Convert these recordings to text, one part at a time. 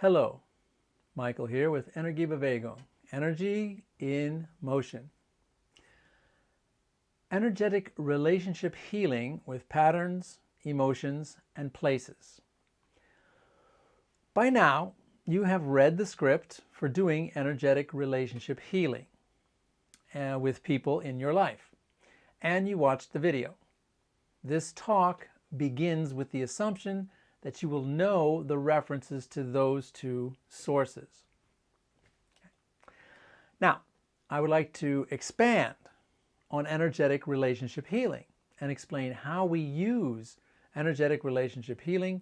Hello, Michael here with Energiebewegung, Energy in Motion. Energetic relationship healing with patterns, emotions, and places. By now, you have read the script for doing energetic relationship healing with people in your life, and you watched the video. This talk begins with the assumption that you will know the references to those two sources. Now, I would like to expand on energetic relationship healing and explain how we use energetic relationship healing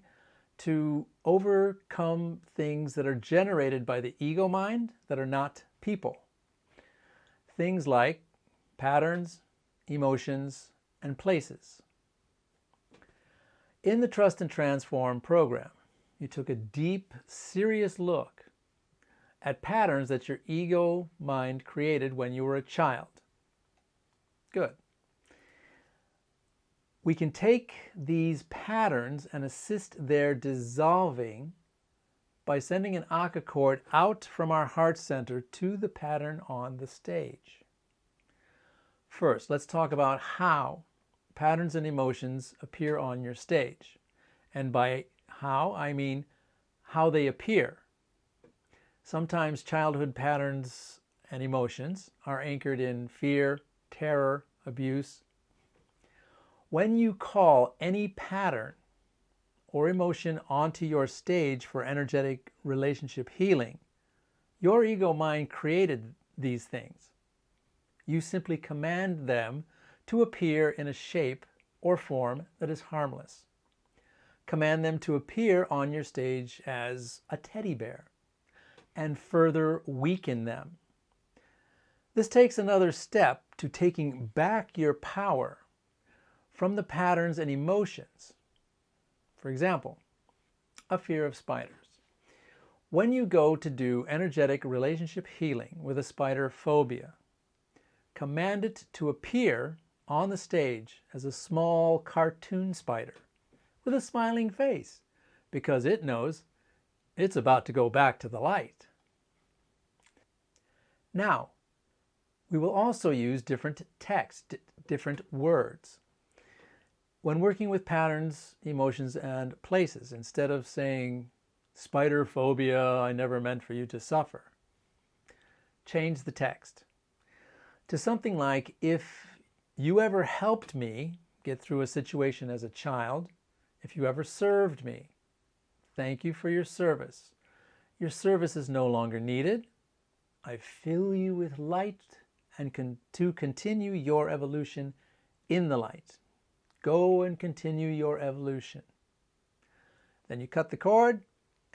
to overcome things that are generated by the ego mind that are not people. Things like patterns, emotions, and places. In the Trust and Transform program, you took a deep, serious look at patterns that your ego mind created when you were a child. Good. We can take these patterns and assist their dissolving by sending an Akka cord out from our heart center to the pattern on the stage. First, let's talk about how patterns and emotions appear on your stage. And by how, I mean how they appear. Sometimes childhood patterns and emotions are anchored in fear, terror, abuse. When you call any pattern or emotion onto your stage for energetic relationship healing, your ego mind created these things. You simply command them to appear in a shape or form that is harmless. Command them to appear on your stage as a teddy bear and further weaken them. This takes another step to taking back your power from the patterns and emotions. For example, a fear of spiders. When you go to do energetic relationship healing with a spider phobia, command it to appear on the stage as a small cartoon spider with a smiling face because it knows it's about to go back to the light. Now, we will also use different text, different words. When working with patterns, emotions, and places, instead of saying, spider phobia, I never meant for you to suffer, change the text to something like, if you ever helped me get through a situation as a child, if you ever served me, thank you for your service. Your service is no longer needed. I fill you with light and to continue your evolution in the light. Go and continue your evolution. Then you cut the cord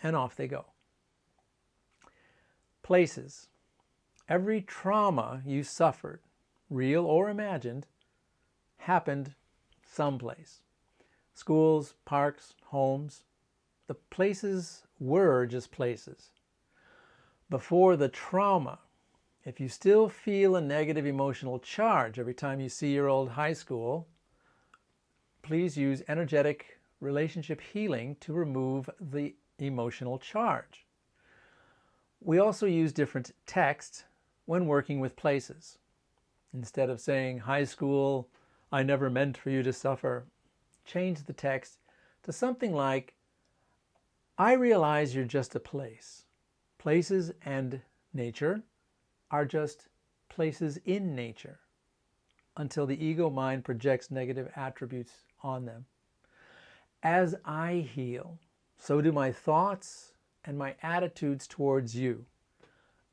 and off they go. Places. Every trauma you suffered, real or imagined, happened someplace. Schools, parks, homes. The places were just places. Before the trauma, if you still feel a negative emotional charge every time you see your old high school, please use energetic relationship healing to remove the emotional charge. We also use different text when working with places. Instead of saying, high school, I never meant for you to suffer, change the text to something like, I realize you're just a place. Places and nature are just places in nature until the ego mind projects negative attributes on them. As I heal, so do my thoughts and my attitudes towards you.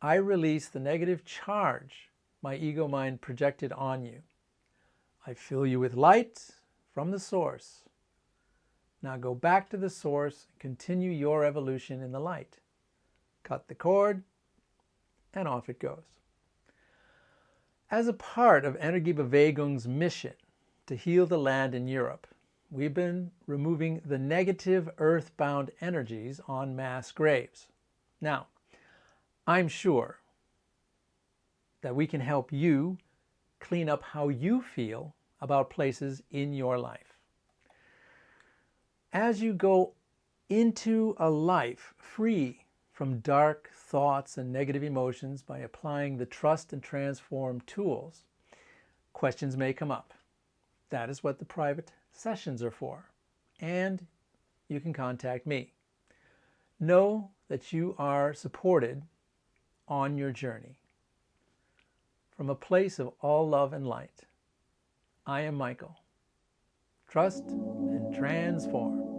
I release the negative charge my ego mind projected on you. I fill you with light from the source. Now go back to the source and continue your evolution in the light. Cut the cord and off it goes. As a part of Energiebewegung's mission to heal the land in Europe, we've been removing the negative earthbound energies on mass graves. Now, I'm sure that we can help you clean up how you feel about places in your life. As you go into a life free from dark thoughts and negative emotions by applying the Trust and Transform tools, questions may come up. That is what the private sessions are for. And you can contact me. Know that you are supported on your journey. From a place of all love and light, I am Michael. Trust and transform.